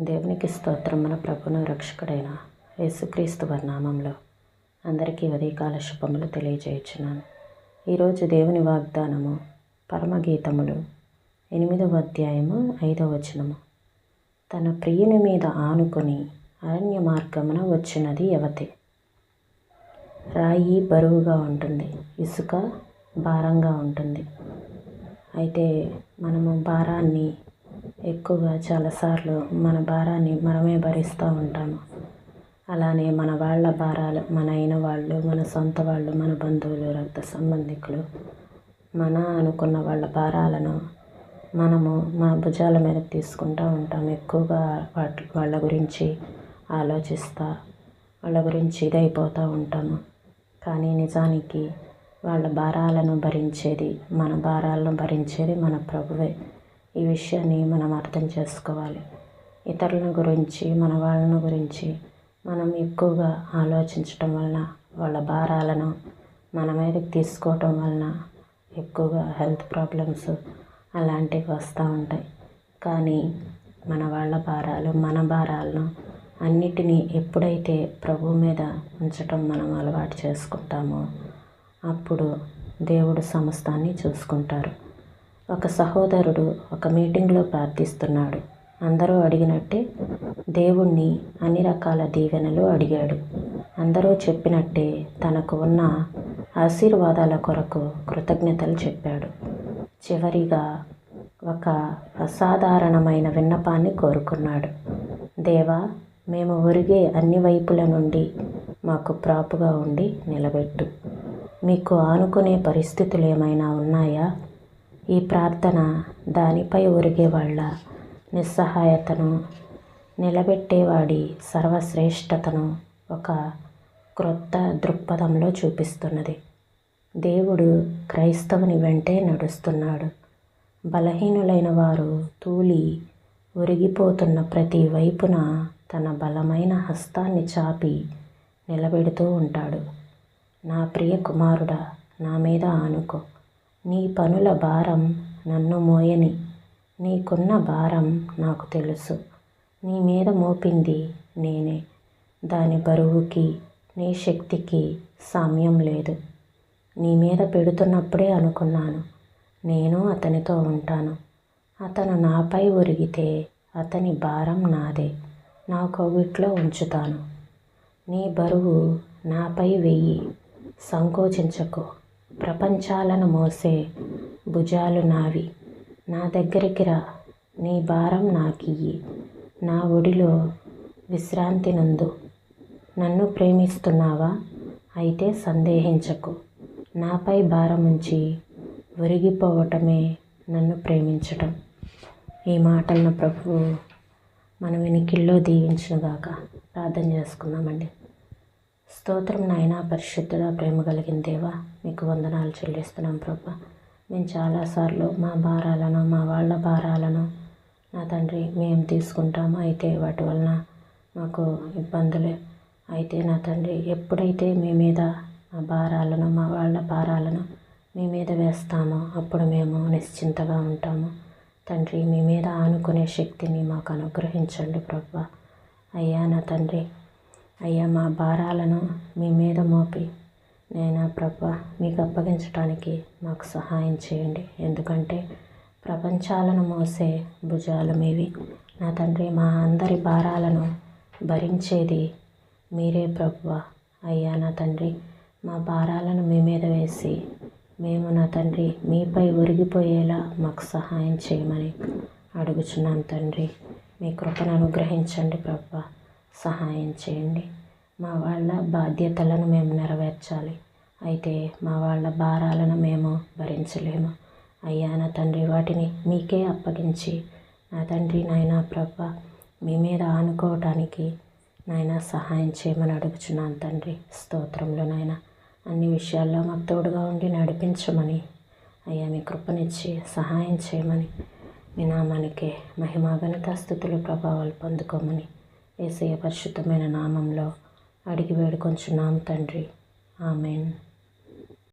దేవునికి స్తోత్రం. మన ప్రభును రక్షకుడైన యేసుక్రీస్తు వారి నామంలో అందరికీ ఉదయకాల శుభములు తెలియజేయుచున్నాను. ఈరోజు దేవుని వాగ్దానము పరమగీతములు 8వ అధ్యాయము 5వ వచనము. తన ప్రియుని మీద ఆనుకొని అరణ్య మార్గమున వచ్చినది యవతి. రాయి బరువుగా ఉంటుంది, ఇసుక భారంగా ఉంటుంది. అయితే మనము భారాన్ని ఎక్కువగా చాలాసార్లు మన భారాన్ని మనమే భరిస్తూ ఉంటాము. అలానే మన వాళ్ళ భారాలు, మన అయిన వాళ్ళు, మన సొంత వాళ్ళు, మన బంధువులు, రక్త సంబంధికులు, మన అనుకున్న వాళ్ళ భారాలను మనము మన భుజాల మీద తీసుకుంటూ ఉంటాం. ఎక్కువగా వాళ్ళ గురించి ఆలోచిస్తూ వాళ్ళ గురించి ఇదైపోతూ ఉంటాము. కానీ నిజానికి వాళ్ళ భారాలను భరించేది, మన భారాలను భరించేది మన ప్రభువే. ఈ విషయాన్ని మనం అర్థం చేసుకోవాలి. ఇతరుల గురించి, మన వాళ్ళ గురించి మనం ఎక్కువగా ఆలోచించటం వలన, వాళ్ళ భారాలను మన మీదకి తీసుకోవటం వలన ఎక్కువగా హెల్త్ ప్రాబ్లమ్స్ అలాంటివి వస్తూ ఉంటాయి. కానీ మన వాళ్ళ భారాలు, మన భారాలను అన్నిటినీ ఎప్పుడైతే ప్రభు మీద ఉంచటం మనం అలవాటు చేసుకుంటామో అప్పుడు దేవుడు సమస్తాన్ని చూసుకుంటారు. ఒక సహోదరుడు ఒక మీటింగ్లో ప్రార్థిస్తున్నాడు. అందరూ అడిగినట్టే దేవుణ్ణి అన్ని రకాల దీవెనలు అడిగాడు. అందరూ చెప్పినట్టే తనకు ఉన్న ఆశీర్వాదాల కొరకు కృతజ్ఞతలు చెప్పాడు. చివరిగా ఒక అసాధారణమైన విన్నపాన్ని కోరుకున్నాడు. దేవా, మేము ఒరిగే అన్ని వైపుల నుండి మాకు ప్రాపుగా ఉండి నిలబెట్టు. మీకు ఆనుకునే పరిస్థితులు ఏమైనా ఉన్నాయా? ఈ ప్రార్థన దానిపై ఒరిగే వాళ్ళ నిస్సహాయతను, నిలబెట్టేవాడి సర్వశ్రేష్టతను ఒక క్రొత్త దృక్పథంలో చూపిస్తున్నది. దేవుడు క్రైస్తవుని వెంటే నడుస్తున్నాడు. బలహీనులైన వారు తూలి ఒరిగిపోతున్న ప్రతి వైపున తన బలమైన హస్తాన్ని చాపి నిలబెడుతూ ఉంటాడు. నా ప్రియ కుమారుడా, నా మీద ఆనుకో. నీ పనుల భారం నన్ను మోయని. నీకున్న భారం నాకు తెలుసు. నీ మీద మోపింది నేనే. దాని బరువుకి నీ శక్తికి సామ్యం లేదు. నీ మీద పెడుతున్నప్పుడే అనుకున్నాను, నేను అతనితో ఉంటాను. అతను నాపై ఒరిగితే అతని భారం నాదే. నా కౌగిట్లో ఉంచుతాను. నీ బరువు నాపై వెయ్యి. సంకోచించకు. ప్రపంచాలను మోసే భుజాలు నావి. నా దగ్గరికి రా. నీ భారం నాకియ్యి. నా ఒడిలో విశ్రాంతి నందు. నన్ను ప్రేమిస్తున్నావా? అయితే సందేహించకు. నాపై భారముంచి ఒరిగిపోవటమే నన్ను ప్రేమించటం. ఈ మాటలను ప్రభువు మన వెనికిల్లో దీవించునుగాక. ప్రార్థన చేసుకుందామండి. స్తోత్రం నాయనా, పరిశుద్ధుడా, ప్రేమ కలిగిన దేవా, మీకు వందనాలు చెల్లిస్తున్నాం ప్రభా. మేము చాలాసార్లు మా భారాలను, మా వాళ్ళ భారాలను నా తండ్రి మేము తీసుకుంటాము. అయితే వాటి వలన మాకు ఇబ్బందులే. అయితే నా తండ్రి, ఎప్పుడైతే మీ మీద మా భారాలను, మా వాళ్ళ భారాలను మీ మీద వేస్తామో అప్పుడు మేము నిశ్చింతగా ఉంటాము. తండ్రి, మీ మీద ఆనుకునే శక్తిని మాకు అనుగ్రహించండి ప్రభా. అయ్యా నా తండ్రి, అయ్యా మా భారాలను మీ మీద మోపి నేను ప్రభా మీకు అప్పగించడానికి మాకు సహాయం చేయండి. ఎందుకంటే ప్రపంచాలను మోసే భుజాలు మీవి నా తండ్రి. మా అందరి భారాలను భరించేది మీరే ప్రభువా. అయ్యా నా తండ్రి, మా భారాలను మీ మీద వేసి మేము నా తండ్రి మీపై ఒరిగిపోయేలా మాకు సహాయం చేయమని అడుగుచున్నాను తండ్రి. మీ కృపను అనుగ్రహించండి ప్రభువా. సహాయం చేయండి. మా వాళ్ళ బాధ్యతలను మేము నెరవేర్చాలి. అయితే మా వాళ్ళ భారాలను మేము భరించలేము. అయ్యా నా తండ్రి, వాటిని మీకే అప్పగించి నా తండ్రి నాయనా ప్రభా మీ మీద ఆనుకోవటానికి నాయన సహాయం చేయమని అడుగుచున్నాను తండ్రి. స్తోత్రంలో నాయన అన్ని విషయాల్లో మాకు తోడుగా ఉండి నడిపించమని, అయ్యా మీ కృపనిచ్చి సహాయం చేయమని, మీ నామానికే మహిమ ఘనత స్తుతులు ప్రభావాలు పొందుకోమని యేసయ్య పరిశుద్ధమైన నామంలో అడిగి వేడుకొంచున్నాం తండ్రి. ఆమెన్.